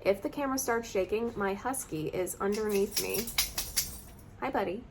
If the camera starts shaking, my husky is underneath me. Hi, buddy.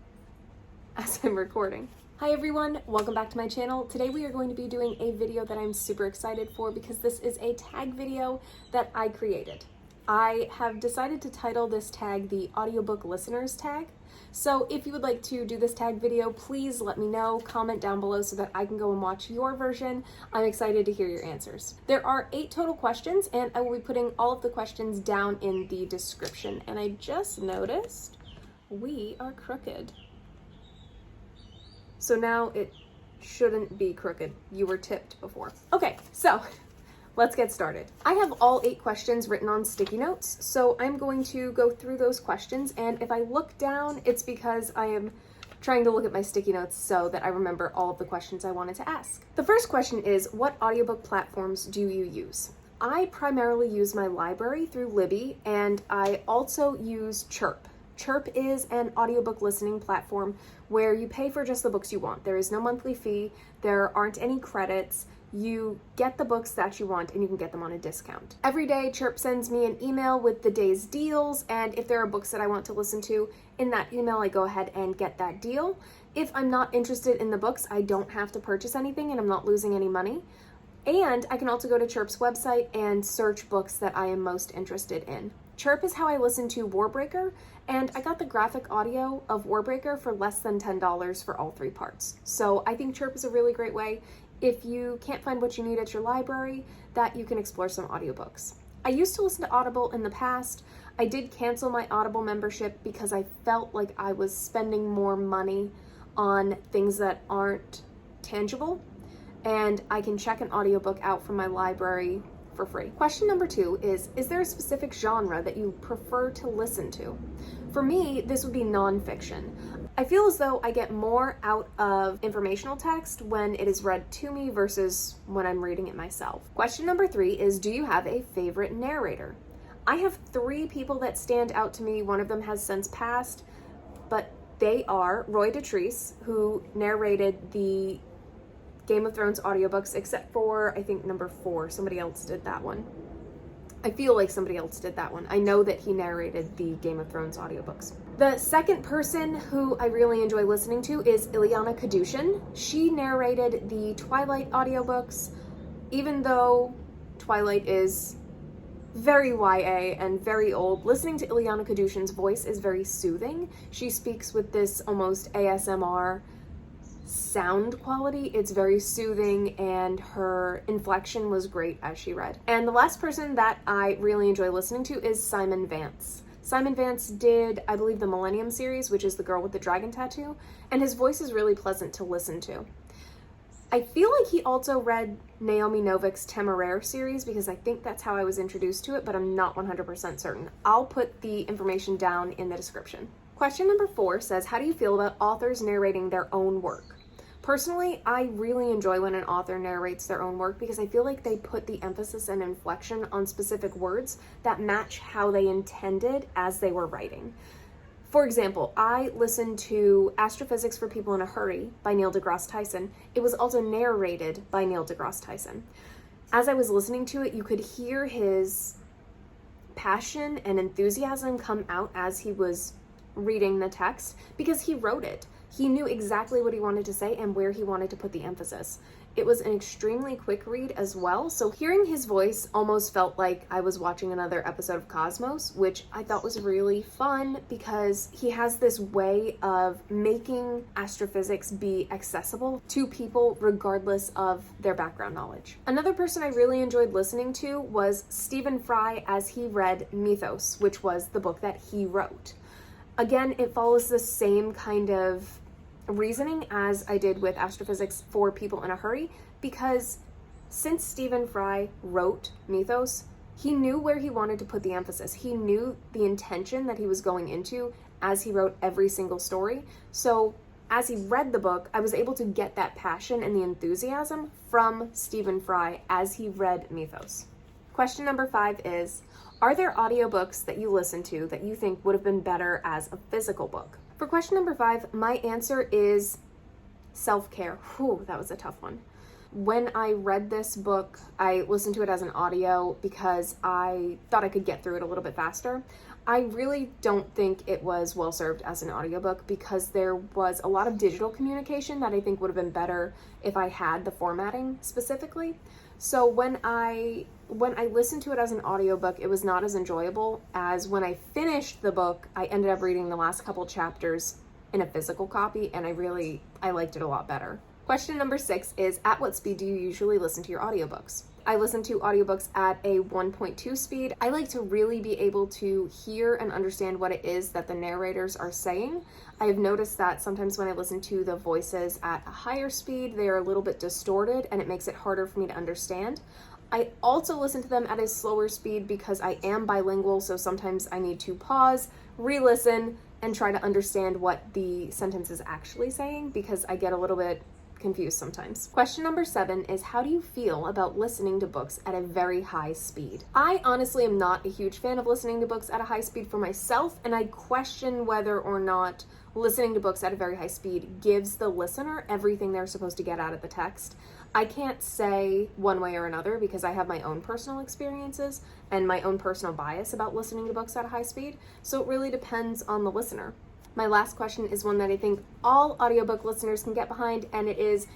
As I'm recording. Hi everyone, welcome back to my channel. Today we are going to be doing a video that I'm super excited for because this is a tag video that I created. I have decided to title this tag the Audiobook Listeners tag. So if you would like to do this tag video, please let me know, comment down below so that I can go and watch your version. I'm excited to hear your answers. There are 8 total questions and I will be putting all of the questions down in the description. And I just noticed we are crooked. So now it shouldn't be crooked. You were tipped before. Okay, so let's get started. I have all 8 questions written on sticky notes, so I'm going to go through those questions, and if I look down, it's because I am trying to look at my sticky notes so that I remember all of the questions I wanted to ask. The first question is, what audiobook platforms do you use? I primarily use my library through Libby, and I also use Chirp. Chirp is an audiobook listening platform where you pay for just the books you want. There is no monthly fee, there aren't any credits, you get the books that you want and you can get them on a discount. Every day, Chirp sends me an email with the day's deals, and if there are books that I want to listen to in that email, I go ahead and get that deal. If I'm not interested in the books, I don't have to purchase anything and I'm not losing any money. And I can also go to Chirp's website and search books that I am most interested in. Chirp is how I listen to Warbreaker, and I got the graphic audio of Warbreaker for less than $10 for all 3 parts. So I think Chirp is a really great way, if you can't find what you need at your library, that you can explore some audiobooks. I used to listen to Audible in the past. I did cancel my Audible membership because I felt like I was spending more money on things that aren't tangible, and I can check an audiobook out from my library for free. Question number 2 is there a specific genre that you prefer to listen to? For me, this would be nonfiction. I feel as though I get more out of informational text when it is read to me versus when I'm reading it myself. Question number 3 is, do you have a favorite narrator? I have 3 people that stand out to me. One of them has since passed, but they are Roy Dotrice, who narrated the Game of Thrones audiobooks, except for, I think, number 4. Somebody else did that one. I feel like somebody else did that one. I know that he narrated the Game of Thrones audiobooks. The second person who I really enjoy listening to is Iliana Kadushin. She narrated the Twilight audiobooks. Even though Twilight is very YA and very old, listening to Iliana Kadushin's voice is very soothing. She speaks with this almost ASMR sound quality. It's very soothing, and her inflection was great as she read. And the last person that I really enjoy listening to is Simon Vance. Simon Vance did, I believe, the Millennium series, which is the girl with the dragon tattoo, and his voice is really pleasant to listen to. I feel like he also read Naomi Novik's Temeraire series because I think that's how I was introduced to it, but I'm not 100% certain. I'll put the information down in the description. Question number 4 says, how do you feel about authors narrating their own work? Personally, I really enjoy when an author narrates their own work because I feel like they put the emphasis and inflection on specific words that match how they intended as they were writing. For example, I listened to Astrophysics for People in a Hurry by Neil deGrasse Tyson. It was also narrated by Neil deGrasse Tyson. As I was listening to it, you could hear his passion and enthusiasm come out as he was reading the text because he wrote it. He knew exactly what he wanted to say and where he wanted to put the emphasis. It was an extremely quick read as well, so hearing his voice almost felt like I was watching another episode of Cosmos, which I thought was really fun because he has this way of making astrophysics be accessible to people regardless of their background knowledge. Another person I really enjoyed listening to was Stephen Fry as he read Mythos, which was the book that he wrote. Again, it follows the same kind of reasoning as I did with Astrophysics for People in a Hurry, because since Stephen Fry wrote Mythos, he knew where he wanted to put the emphasis. He knew the intention that he was going into as he wrote every single story. So as he read the book, I was able to get that passion and the enthusiasm from Stephen Fry as he read Mythos. Question number 5 is, are there audiobooks that you listen to that you think would have been better as a physical book? For question number 5, my answer is self-care. Whew, that was a tough one. When I read this book, I listened to it as an audio because I thought I could get through it a little bit faster. I really don't think it was well served as an audiobook because there was a lot of digital communication that I think would have been better if I had the formatting specifically. So when I listened to it as an audiobook, it was not as enjoyable as when I finished the book. I ended up reading the last couple chapters in a physical copy, and I liked it a lot better. Question number 6 is, at what speed do you usually listen to your audiobooks? I listen to audiobooks at a 1.2 speed. I like to really be able to hear and understand what it is that the narrators are saying. I have noticed that sometimes when I listen to the voices at a higher speed, they are a little bit distorted and it makes it harder for me to understand. I also listen to them at a slower speed because I am bilingual, so sometimes I need to pause, re-listen, and try to understand what the sentence is actually saying because I get a little bit confused sometimes. Question number 7 is, how do you feel about listening to books at a very high speed? I honestly am not a huge fan of listening to books at a high speed for myself, and I question whether or not listening to books at a very high speed gives the listener everything they're supposed to get out of the text. I can't say one way or another because I have my own personal experiences and my own personal bias about listening to books at a high speed, so it really depends on the listener. My last question is one that I think all audiobook listeners can get behind, and it is,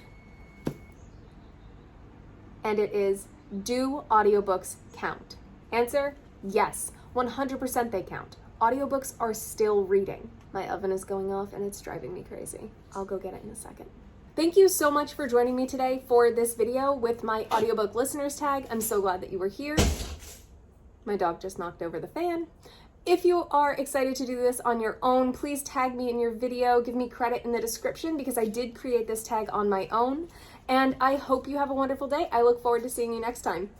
do audiobooks count? Answer, yes, 100% they count. Audiobooks are still reading. My oven is going off and it's driving me crazy. I'll go get it in a second. Thank you so much for joining me today for this video with my audiobook listeners tag. I'm so glad that you were here. My dog just knocked over the fan. If you are excited to do this on your own, please tag me in your video. Give me credit in the description because I did create this tag on my own. And I hope you have a wonderful day. I look forward to seeing you next time.